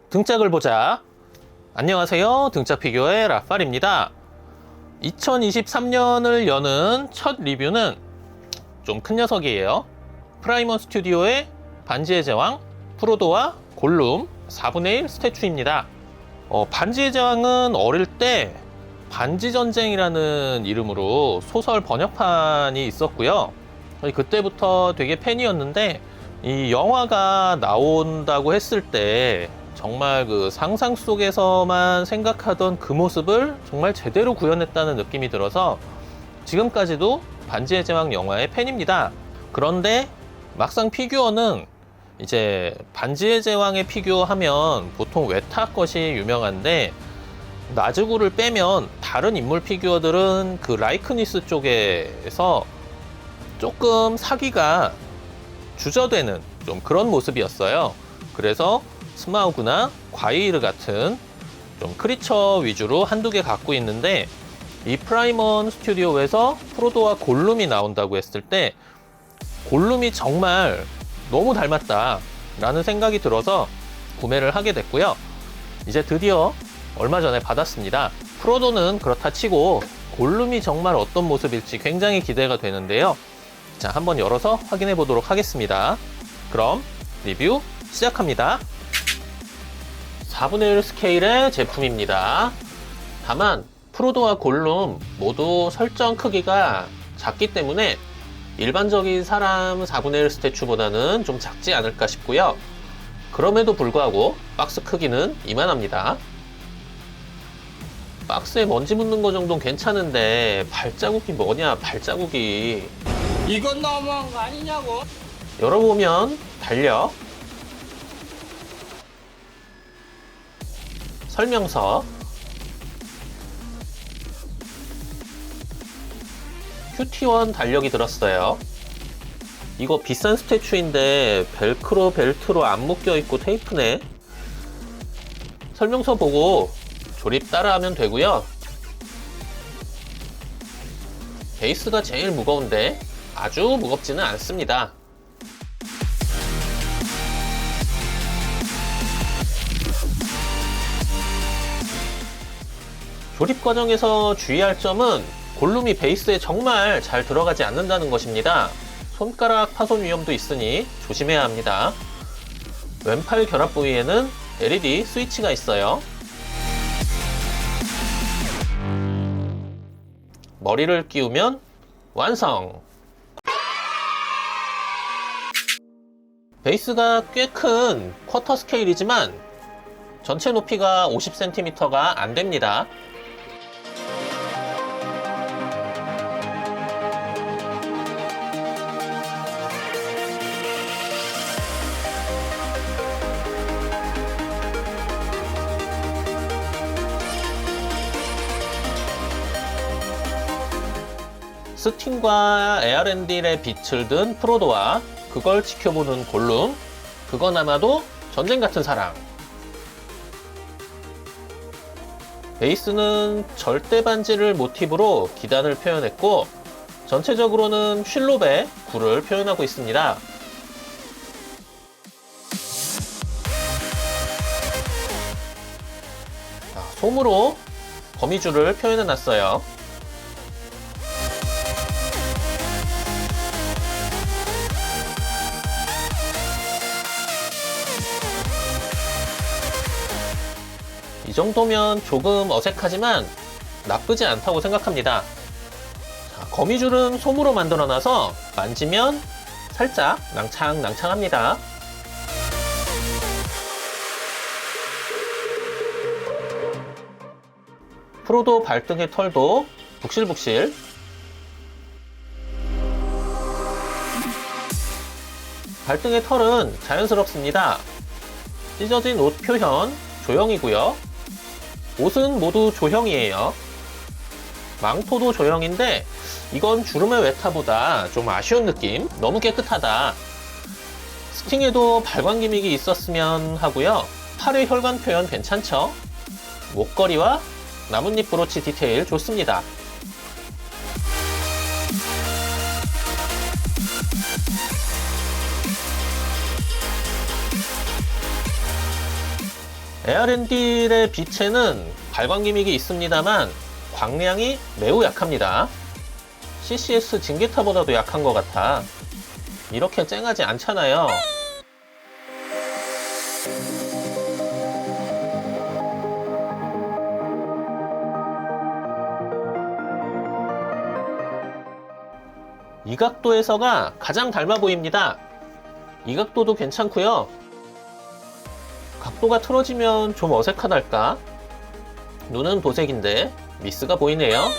등짝을 보자. 안녕하세요. 등짝 피규어의 라팔입니다. 2023년을 여는 첫 리뷰는 좀 큰 녀석이에요. 프라이먼 스튜디오의 반지의 제왕 프로도와 골룸 4분의 1 스태츄입니다. 반지의 제왕은 어릴 때 반지전쟁이라는 이름으로 소설 번역판이 있었고요. 그때부터 되게 팬이었는데 이 영화가 나온다고 했을 때 정말 그 상상 속에서만 생각하던 그 모습을 정말 제대로 구현했다는 느낌이 들어서 지금까지도 반지의 제왕 영화의 팬입니다. 그런데 막상 피규어는 이제 반지의 제왕의 피규어 하면 보통 외타 것이 유명한데 나즈구를 빼면 다른 인물 피규어들은 그 라이크니스 쪽에서 조금 사기가 주저되는 좀 그런 모습이었어요. 그래서 스마우그나 과이르 같은 좀 크리처 위주로 한두 개 갖고 있는데 이 프라이먼 스튜디오에서 프로도와 골룸이 나온다고 했을 때 골룸이 정말 너무 닮았다 라는 생각이 들어서 구매를 하게 됐고요. 이제 드디어 얼마 전에 받았습니다. 프로도는 그렇다 치고 골룸이 정말 어떤 모습일지 굉장히 기대가 되는데요. 자, 한번 열어서 확인해 보도록 하겠습니다. 그럼 리뷰 시작합니다. 4분의 1 스케일의 제품입니다. 다만 프로도와 골룸 모두 설정 크기가 작기 때문에 일반적인 사람 4분의 1 스태츄보다는 좀 작지 않을까 싶고요. 그럼에도 불구하고 박스 크기는 이만합니다. 박스에 먼지 묻는 거 정도는 괜찮은데 발자국이 뭐냐, 발자국이. 이건 너무한 거 아니냐고. 열어보면 달력, 설명서, QT1 달력이 들었어요. 이거 비싼 스태츄인데 벨크로 벨트로 안 묶여있고 테이프네. 설명서 보고 조립 따라하면 되고요. 베이스가 제일 무거운데 아주 무겁지는 않습니다. 조립 과정에서 주의할 점은 골룸이 베이스에 정말 잘 들어가지 않는다는 것입니다. 손가락 파손 위험도 있으니 조심해야 합니다. 왼팔 결합 부위에는 LED 스위치가 있어요. 머리를 끼우면 완성! 베이스가 꽤 큰 쿼터 스케일이지만 전체 높이가 50cm가 안 됩니다. 스팅과 에어랜딜의 빛을 든 프로도와 그걸 지켜보는 골룸, 그건 아마도 전쟁 같은 사랑. 베이스는 절대 반지를 모티브로 기단을 표현했고 전체적으로는 쉴롭의 굴을 표현하고 있습니다. 솜으로 거미줄을 표현해놨어요. 이 정도면 조금 어색하지만 나쁘지 않다고 생각합니다. 자, 거미줄은 솜으로 만들어놔서 만지면 살짝 낭창낭창합니다. 프로도 발등의 털도 북실북실. 발등의 털은 자연스럽습니다. 찢어진 옷 표현 조형이고요. 옷은 모두 조형이에요. 망토도 조형인데 이건 주름의 외타보다 좀 아쉬운 느낌. 너무 깨끗하다. 스팅에도 발광 기믹이 있었으면 하고요. 팔의 혈관 표현 괜찮죠? 목걸이와 나뭇잎 브로치 디테일 좋습니다. 에어랜딜의 빛에는 발광 기믹이 있습니다만 광량이 매우 약합니다. CCS 징기타보다도 약한 것 같아. 이렇게 쨍하지 않잖아요. 이 각도에서가 가장 닮아 보입니다. 이 각도도 괜찮고요. 각도가 틀어지면 좀 어색하달까? 눈은 도색인데 미스가 보이네요.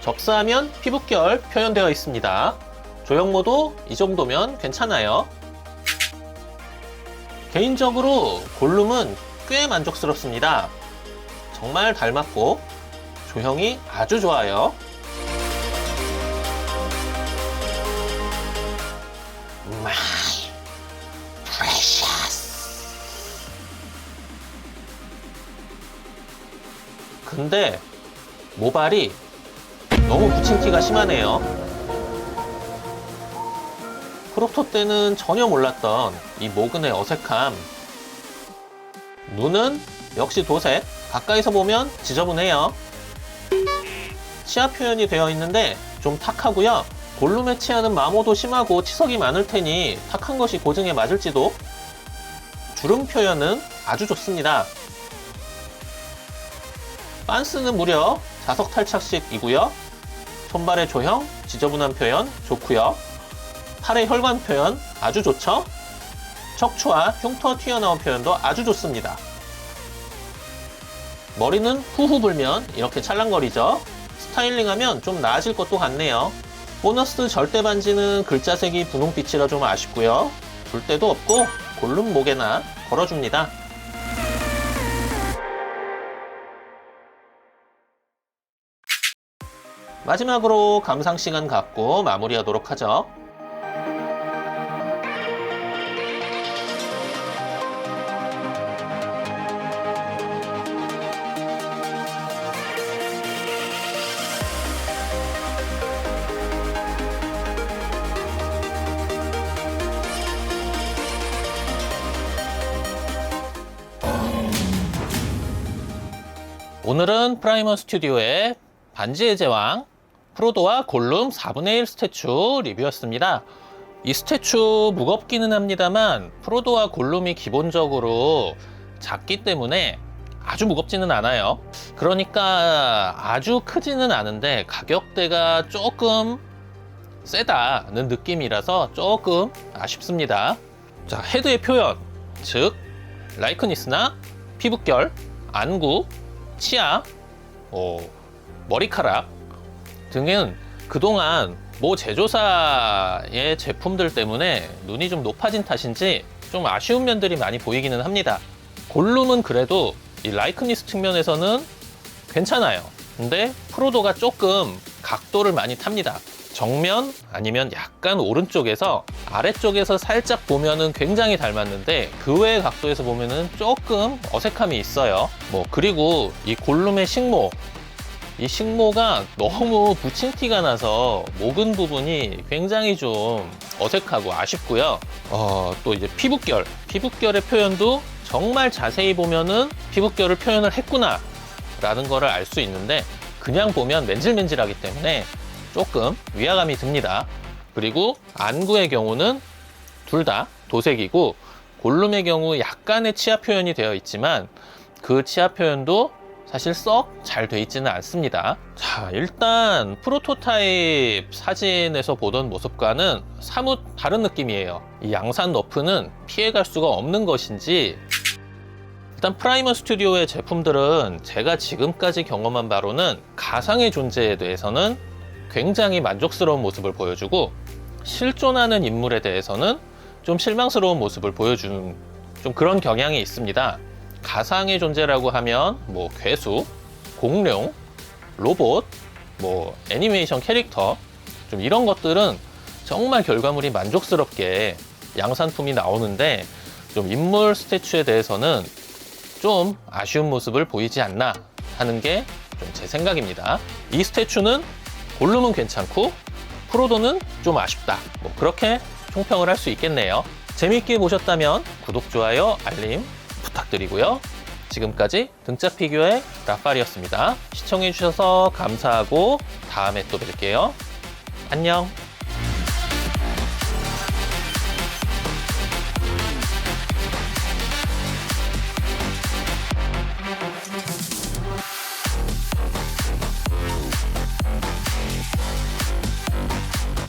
적사하면 피부결 표현되어 있습니다. 조형모도 이 정도면 괜찮아요. 개인적으로 골룸은 꽤 만족스럽습니다. 정말 닮았고 조형이 아주 좋아요. My precious. 근데 모발이 너무 붙임기가 심하네요. 프로토 때는 전혀 몰랐던 이 모근의 어색함. 눈은 역시 도색. 가까이서 보면 지저분해요. 치아 표현이 되어 있는데 좀 탁하고요. 골룸의 치아는 마모도 심하고 치석이 많을 테니 탁한 것이 고증에 맞을지도. 주름 표현은 아주 좋습니다. 빤스는 무려 자석 탈착식이고요. 손발의 조형, 지저분한 표현 좋고요. 팔의 혈관 표현 아주 좋죠. 척추와 흉터 튀어나온 표현도 아주 좋습니다. 머리는 후후 불면 이렇게 찰랑거리죠. 스타일링하면 좀 나아질 것도 같네요. 보너스 절대 반지는 글자색이 분홍빛이라 좀 아쉽고요. 줄 데도 없고 골룸 목에나 걸어줍니다. 마지막으로 감상 시간 갖고 마무리하도록 하죠. 오늘은 프라이머 스튜디오의 반지의 제왕 프로도와 골룸 4분의 1 스태츄 리뷰였습니다. 이 스태츄 무겁기는 합니다만 프로도와 골룸이 기본적으로 작기 때문에 아주 무겁지는 않아요. 그러니까 아주 크지는 않은데 가격대가 조금 세다는 느낌이라서 조금 아쉽습니다. 자, 헤드의 표현, 즉 라이크니스나 피부결, 안구, 치아, 머리카락 등은 그동안 모 제조사의 제품들 때문에 눈이 좀 높아진 탓인지 좀 아쉬운 면들이 많이 보이기는 합니다. 골룸은 그래도 이 라이크니스 측면에서는 괜찮아요. 근데 프로도가 조금 각도를 많이 탑니다. 정면 아니면 약간 오른쪽에서 아래쪽에서 살짝 보면은 굉장히 닮았는데 그 외의 각도에서 보면은 조금 어색함이 있어요. 그리고 이 골룸의 식모, 이 식모가 너무 붙인 티가 나서 모근 부분이 굉장히 좀 어색하고 아쉽고요. 또 이제 피부결의 표현도 정말 자세히 보면은 피부결을 표현을 했구나 라는 거를 알 수 있는데 그냥 보면 맨질맨질하기 때문에 조금 위화감이 듭니다. 그리고 안구의 경우는 둘 다 도색이고 골룸의 경우 약간의 치아 표현이 되어 있지만 그 치아 표현도 사실 썩 잘 돼 있지는 않습니다. 자, 일단 프로토타입 사진에서 보던 모습과는 사뭇 다른 느낌이에요. 이 양산 너프는 피해갈 수가 없는 것인지 일단 프라이머 스튜디오의 제품들은 제가 지금까지 경험한 바로는 가상의 존재에 대해서는 굉장히 만족스러운 모습을 보여주고 실존하는 인물에 대해서는 좀 실망스러운 모습을 보여주는 좀 그런 경향이 있습니다. 가상의 존재라고 하면 괴수, 공룡, 로봇, 애니메이션 캐릭터 좀 이런 것들은 정말 결과물이 만족스럽게 양산품이 나오는데 좀 인물 스태츄에 대해서는 좀 아쉬운 모습을 보이지 않나 하는 게 좀 제 생각입니다. 이 스태츄는 골룸은 괜찮고 프로도는 좀 아쉽다. 그렇게 총평을 할 수 있겠네요. 재밌게 보셨다면 구독, 좋아요, 알림 부탁드리고요. 지금까지 등짝 피규어의 라팔이었습니다. 시청해주셔서 감사하고 다음에 또 뵐게요. 안녕.